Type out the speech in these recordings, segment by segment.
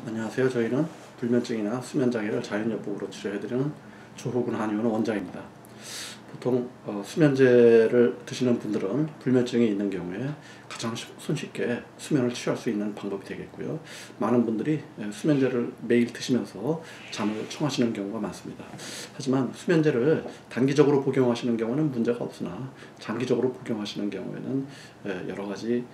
안녕하세요. 저희는 불면증이나 수면장애를 자연요법으로 치료해드리는 조호근 한의원 원장입니다. 보통 수면제를 드시는 분들은 불면증이 있는 경우에 가장 손쉽게 수면을 취할 수 있는 방법이 되겠고요. 많은 분들이 수면제를 매일 드시면서 잠을 청하시는 경우가 많습니다. 하지만 수면제를 단기적으로 복용하시는 경우는 문제가 없으나 장기적으로 복용하시는 경우에는 여러 가지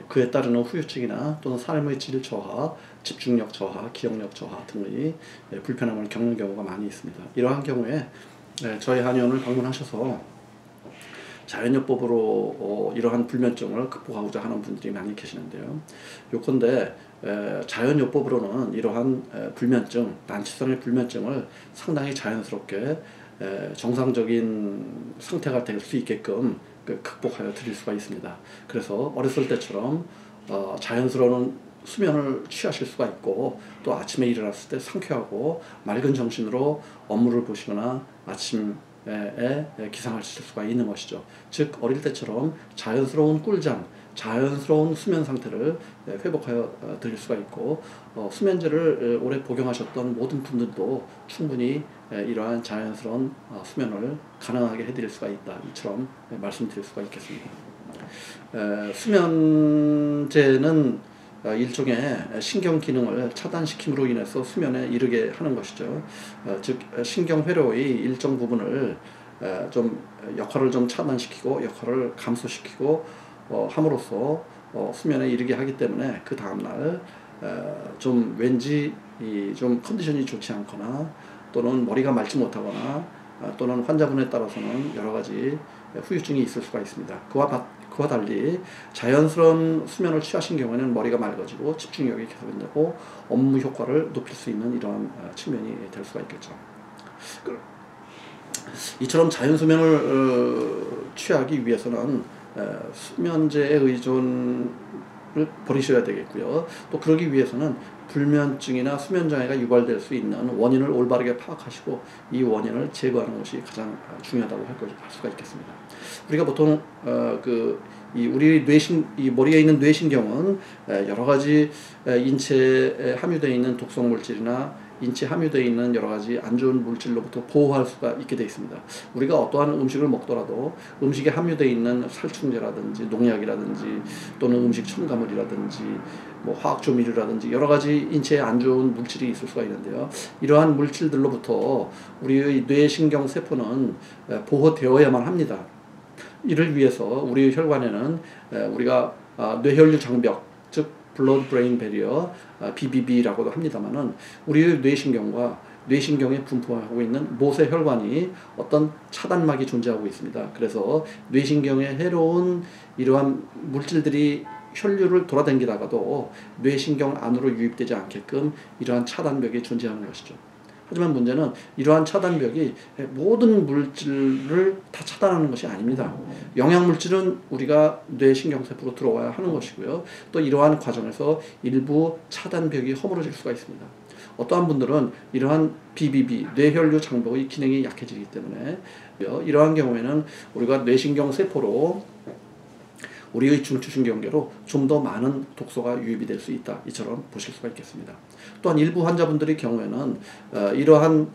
그에 따르는 후유증이나 또는 삶의 질 저하, 집중력 저하, 기억력 저하 등의 불편함을 겪는 경우가 많이 있습니다. 이러한 경우에 저희 한의원을 방문하셔서 자연요법으로 이러한 불면증을 극복하고자 하는 분들이 많이 계시는데요. 요컨대 자연요법으로는 이러한 불면증, 난치성의 불면증을 상당히 자연스럽게 정상적인 상태가 될 수 있게끔 극복하여 드릴 수가 있습니다. 그래서 어렸을 때처럼 자연스러운 수면을 취하실 수가 있고, 또 아침에 일어났을 때 상쾌하고 맑은 정신으로 업무를 보시거나 아침에 기상하실 수가 있는 것이죠. 즉 어릴 때처럼 자연스러운 꿀잠, 자연스러운 수면 상태를 회복하여 드릴 수가 있고, 수면제를 오래 복용하셨던 모든 분들도 충분히 이러한 자연스러운 수면을 가능하게 해드릴 수가 있다, 이처럼 말씀드릴 수가 있겠습니다. 수면제는 일종의 신경 기능을 차단시킴으로 인해서 수면에 이르게 하는 것이죠. 즉 신경회로의 일정 부분을 좀 역할을 좀 차단시키고 역할을 감소시키고 함으로써 수면에 이르게 하기 때문에 그 다음날 좀 왠지 좀 컨디션이 좋지 않거나, 또는 머리가 맑지 못하거나, 또는 환자분에 따라서는 여러 가지 후유증이 있을 수가 있습니다. 그와 달리 자연스러운 수면을 취하신 경우에는 머리가 맑아지고 집중력이 개선되고 업무 효과를 높일 수 있는 이러한 측면이 될 수가 있겠죠. 이처럼 자연수면을 취하기 위해서는 수면제의 의존을 버리셔야 되겠고요. 또 그러기 위해서는 불면증이나 수면장애가 유발될 수 있는 원인을 올바르게 파악하시고 이 원인을 제거하는 것이 가장 중요하다고 할 수가 있겠습니다. 우리가 보통 우리 이 머리에 있는 뇌신경은 여러 가지 인체에 함유되어 있는 독성 물질이나 인체에 함유되어 있는 여러 가지 안 좋은 물질로부터 보호할 수가 있게 되어 있습니다. 우리가 어떠한 음식을 먹더라도 음식에 함유되어 있는 살충제라든지 농약이라든지 또는 음식 첨가물이라든지 뭐 화학조미료라든지 여러 가지 인체에 안 좋은 물질이 있을 수가 있는데요. 이러한 물질들로부터 우리의 뇌신경 세포는 보호되어야만 합니다. 이를 위해서 우리 혈관에는 우리가 뇌혈류 장벽, 즉 블러드 브레인 베리어, BBB라고도 합니다만은 우리의 뇌신경과 뇌신경에 분포하고 있는 모세 혈관이 어떤 차단막이 존재하고 있습니다. 그래서 뇌신경에 해로운 이러한 물질들이 혈류를 돌아다니다가도 뇌신경 안으로 유입되지 않게끔 이러한 차단벽이 존재하는 것이죠. 하지만 문제는 이러한 차단벽이 모든 물질을 다 차단하는 것이 아닙니다. 영양물질은 우리가 뇌신경세포로 들어와야 하는 것이고요. 또 이러한 과정에서 일부 차단벽이 허물어질 수가 있습니다. 어떠한 분들은 이러한 BBB, 뇌혈류 장벽의 기능이 약해지기 때문에 이러한 경우에는 우리가 뇌신경세포로 우리의 중추신경계로 좀 더 많은 독소가 유입이 될 수 있다, 이처럼 보실 수가 있겠습니다. 또한 일부 환자분들의 경우에는 이러한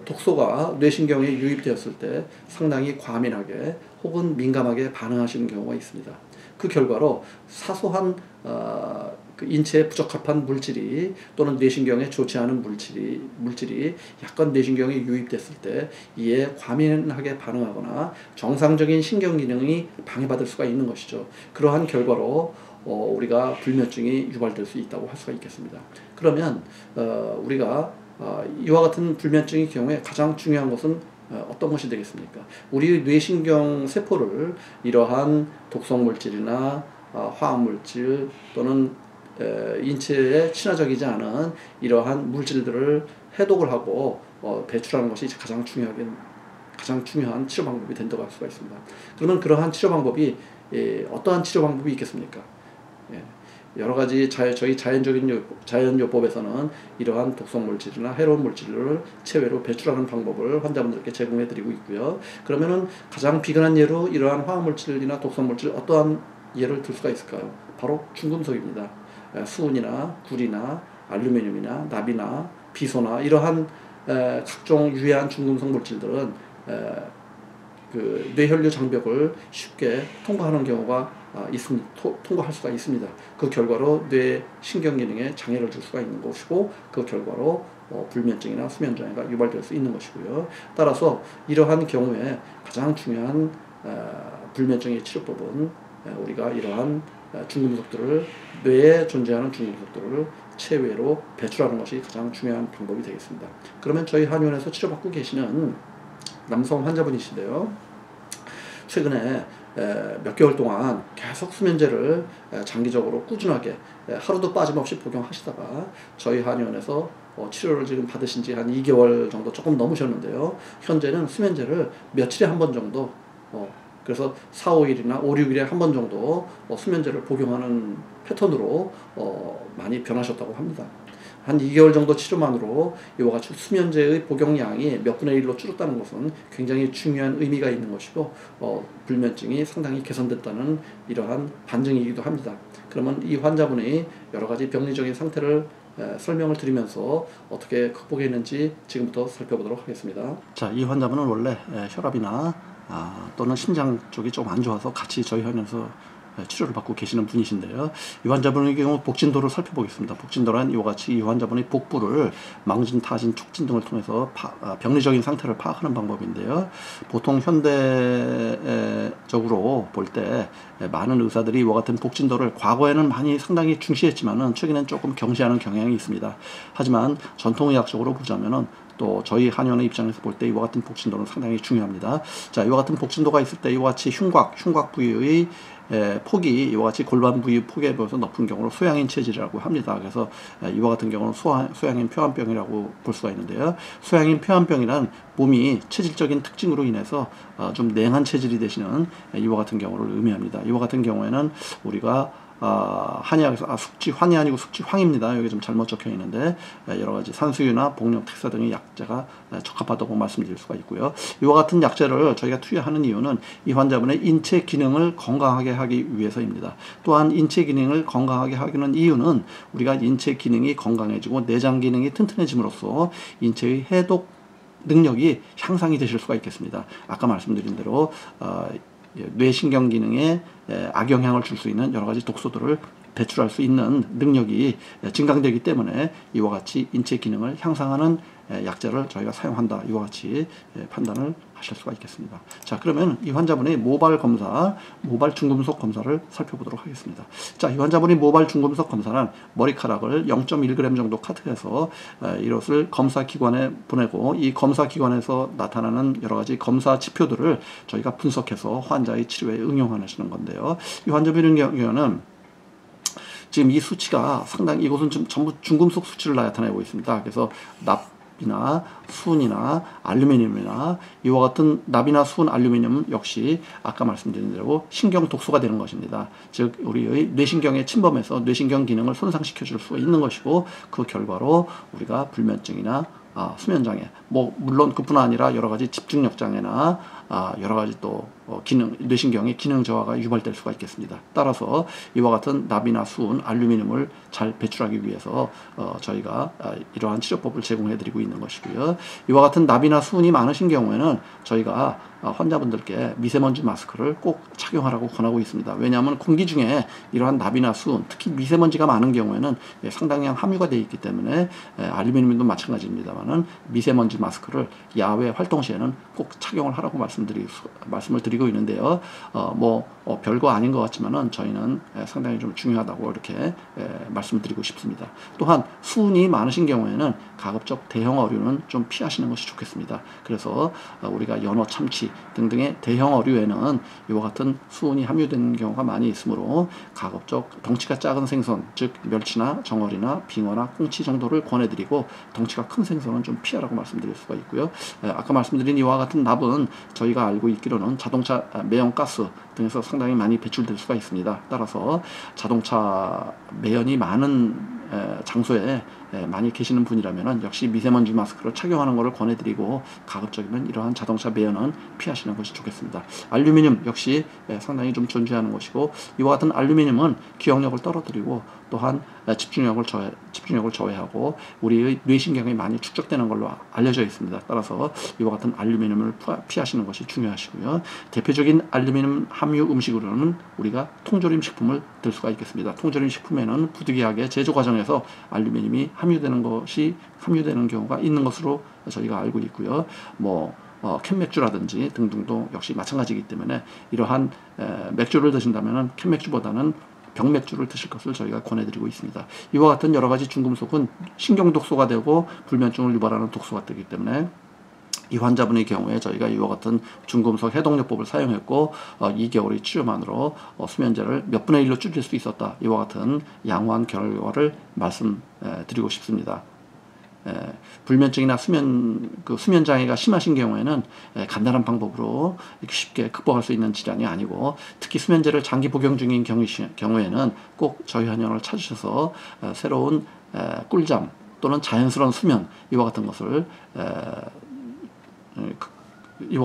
독소가 뇌신경에 유입되었을 때 상당히 과민하게 혹은 민감하게 반응하시는 경우가 있습니다. 그 결과로 사소한 그 인체에 부적합한 물질이 또는 뇌신경에 좋지 않은 물질이 약간 뇌신경에 유입됐을 때 이에 과민하게 반응하거나 정상적인 신경 기능이 방해받을 수가 있는 것이죠. 그러한 결과로 우리가 불면증이 유발될 수 있다고 할 수가 있겠습니다. 그러면 우리가 이와 같은 불면증의 경우에 가장 중요한 것은 어떤 것이 되겠습니까? 우리 뇌신경 세포를 이러한 독성물질이나 화학물질 또는 인체에 친화적이지 않은 이러한 물질들을 해독을 하고 배출하는 것이 가장 중요한 치료 방법이 된다고 할 수가 있습니다. 그러면 그러한 치료 방법이 어떠한 치료 방법이 있겠습니까? 여러 가지 저희 자연요법에서는 이러한 독성물질이나 해로운 물질을 체외로 배출하는 방법을 환자분들께 제공해 드리고 있고요. 그러면은 가장 비근한 예로 이러한 화학물질이나 독성물질 어떠한 예를 들 수가 있을까요? 바로 중금속입니다. 수은이나 구리나 알루미늄이나 납이나 비소나 이러한 각종 유해한 중금속 물질들은 그 뇌혈류 장벽을 쉽게 통과하는 경우가 통과할 수가 있습니다. 그 결과로 뇌 신경 기능에 장애를 줄 수가 있는 것이고, 그 결과로 불면증이나 수면 장애가 유발될 수 있는 것이고요. 따라서 이러한 경우에 가장 중요한 불면증의 치료법은 우리가 이러한 중금속들을, 뇌에 존재하는 중금속들을 체외로 배출하는 것이 가장 중요한 방법이 되겠습니다. 그러면 저희 한의원에서 치료받고 계시는 남성 환자분이신데요, 최근에 몇 개월 동안 계속 수면제를 장기적으로 꾸준하게 하루도 빠짐없이 복용하시다가 저희 한의원에서 치료를 지금 받으신 지 한 2개월 정도 조금 넘으셨는데요, 현재는 수면제를 며칠에 한 번 정도, 그래서 4, 5일이나 5, 6일에 한 번 정도 수면제를 복용하는 패턴으로 많이 변하셨다고 합니다. 한 2개월 정도 치료만으로 이와 같이 수면제의 복용량이 몇 분의 1로 줄었다는 것은 굉장히 중요한 의미가 있는 것이고, 불면증이 상당히 개선됐다는 이러한 반증이기도 합니다. 그러면 이 환자분의 여러 가지 병리적인 상태를 설명을 드리면서 어떻게 극복했는지 지금부터 살펴보도록 하겠습니다. 자, 이 환자분은 원래 혈압이나 또는 심장 쪽이 좀 안 좋아서 같이 저희 현에서 치료를 받고 계시는 분이신데요, 이 환자분의 경우 복진도를 살펴보겠습니다. 복진도란 이와 같이 이 환자분의 복부를 망진, 타진, 촉진 등을 통해서 병리적인 상태를 파악하는 방법인데요, 보통 현대적으로 볼 때 많은 의사들이 이와 같은 복진도를 과거에는 많이 상당히 중시했지만은 최근엔 조금 경시하는 경향이 있습니다. 하지만 전통의학적으로 보자면은 또 저희 한의원의 입장에서 볼 때 이와 같은 복진도는 상당히 중요합니다. 자, 이와 같은 복진도가 있을 때 이와 같이 흉곽 부위의 폭이 이와 같이 골반 부위 폭에 비해서 높은 경우를 소양인 체질이라고 합니다. 그래서 이와 같은 경우는 소양인 표한병이라고 볼 수가 있는데요, 소양인 표한병이란 몸이 체질적인 특징으로 인해서 좀 냉한 체질이 되시는 이와 같은 경우를 의미합니다. 이와 같은 경우에는 우리가 한의학에서 숙지환이 아니고 숙지황입니다. 여기 좀 잘못 적혀 있는데 여러가지 산수유나 복령, 특사 등의 약재가 적합하다고 말씀드릴 수가 있고요. 이와 같은 약재를 저희가 투여하는 이유는 이 환자분의 인체 기능을 건강하게 하기 위해서입니다. 또한 인체 기능을 건강하게 하기는 이유는 우리가 인체 기능이 건강해지고 내장 기능이 튼튼해짐으로써 인체의 해독 능력이 향상이 되실 수가 있겠습니다. 아까 말씀드린 대로 뇌신경 기능에 악영향을 줄 수 있는 여러 가지 독소들을 배출할 수 있는 능력이 증강되기 때문에 이와 같이 인체 기능을 향상하는 약재를 저희가 사용한다, 이와 같이 판단을 하실 수가 있겠습니다. 자, 그러면 이 환자분의 모발 중금속 검사를 살펴보도록 하겠습니다. 자, 이 환자분의 모발 중금속 검사는 머리카락을 0.1g 정도 카트해서 이것을 검사기관에 보내고, 이 검사기관에서 나타나는 여러 가지 검사 지표들을 저희가 분석해서 환자의 치료에 응용하시는 건데요, 이 환자분의 경우는 지금 이 수치가 상당히, 이것은 좀 전부 중금속 수치를 나타내고 있습니다. 그래서 납이나 수은이나 알루미늄이나 이와 같은 납이나 수은, 알루미늄 역시 아까 말씀드린 대로 신경 독소가 되는 것입니다. 즉 우리의 뇌신경에 침범해서 뇌신경 기능을 손상시켜 줄 수 있는 것이고, 그 결과로 우리가 불면증이나 수면장애, 물론 그뿐 아니라 여러 가지 집중력 장애나 여러 가지 또 뇌신경의 기능 저하가 유발될 수가 있겠습니다. 따라서 이와 같은 납이나 수은, 알루미늄을 잘 배출하기 위해서 저희가 이러한 치료법을 제공해 드리고 있는 것이고요. 이와 같은 납이나 수은이 많으신 경우에는 저희가 환자분들께 미세먼지 마스크를 꼭 착용하라고 권하고 있습니다. 왜냐하면 공기 중에 이러한 납이나 수은, 특히 미세먼지가 많은 경우에는 상당량 함유가 되어 있기 때문에 알루미늄도 마찬가지입니다만은 미세먼지 마스크를 야외 활동 시에는 꼭 착용을 하라고 말씀을 드리고 있는데요. 별거 아닌 것 같지만은 저희는 상당히 좀 중요하다고 이렇게 말씀드리고 싶습니다. 또한 수은이 많으신 경우에는 가급적 대형 어류는 좀 피하시는 것이 좋겠습니다. 그래서 우리가 연어, 참치 등등의 대형 어류에는 이와 같은 수은이 함유되는 경우가 많이 있으므로 가급적 덩치가 작은 생선, 즉 멸치나 정어리나 빙어나 꽁치 정도를 권해드리고, 덩치가 큰 생선은 좀 피하라고 말씀드릴 수가 있고요. 아까 말씀드린 이와 같은 납은 저희가 알고 있기로는 자동차 매연가스 등에서 상당히 많이 배출될 수가 있습니다. 따라서 자동차 매연이 많은 장소에 많이 계시는 분이라면 역시 미세먼지 마스크를 착용하는 것을 권해드리고, 가급적이면 이러한 자동차 매연은 피하시는 것이 좋겠습니다. 알루미늄 역시 상당히 좀 존재하는 것이고, 이와 같은 알루미늄은 기억력을 떨어뜨리고 또한 집중력을 저해하고 우리의 뇌신경이 많이 축적되는 걸로 알려져 있습니다. 따라서 이와 같은 알루미늄을 피하시는 것이 중요하시고요. 대표적인 알루미늄 함유 음식으로는 우리가 통조림 식품을 들 수가 있겠습니다. 통조림 식품에는 부득이하게 제조 과정에서 알루미늄이 함유되는 경우가 있는 것으로 저희가 알고 있고요. 캔맥주라든지 등등도 역시 마찬가지이기 때문에 이러한 맥주를 드신다면 캔맥주보다는 병맥주를 드실 것을 저희가 권해드리고 있습니다. 이와 같은 여러 가지 중금속은 신경독소가 되고 불면증을 유발하는 독소가 되기 때문에 이 환자분의 경우에 저희가 이와 같은 중금속 해독요법을 사용했고 2개월의 치료만으로 수면제를 몇 분의 1로 줄일 수 있었다. 이와 같은 양호한 결과를 말씀드리고 싶습니다. 불면증이나 수면 장애가 심하신 경우에는 간단한 방법으로 이렇게 쉽게 극복할 수 있는 질환이 아니고, 특히 수면제를 장기 복용 중인 경우에는 꼭 저희 한의원을 찾으셔서 새로운 꿀잠 또는 자연스러운 수면, 이와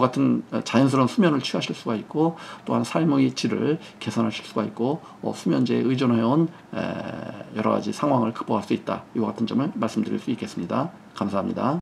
같은 자연스러운 수면을 취하실 수가 있고, 또한 삶의 질을 개선하실 수가 있고, 수면제에 의존해온 여러 가지 상황을 극복할 수 있다. 이와 같은 점을 말씀드릴 수 있겠습니다. 감사합니다.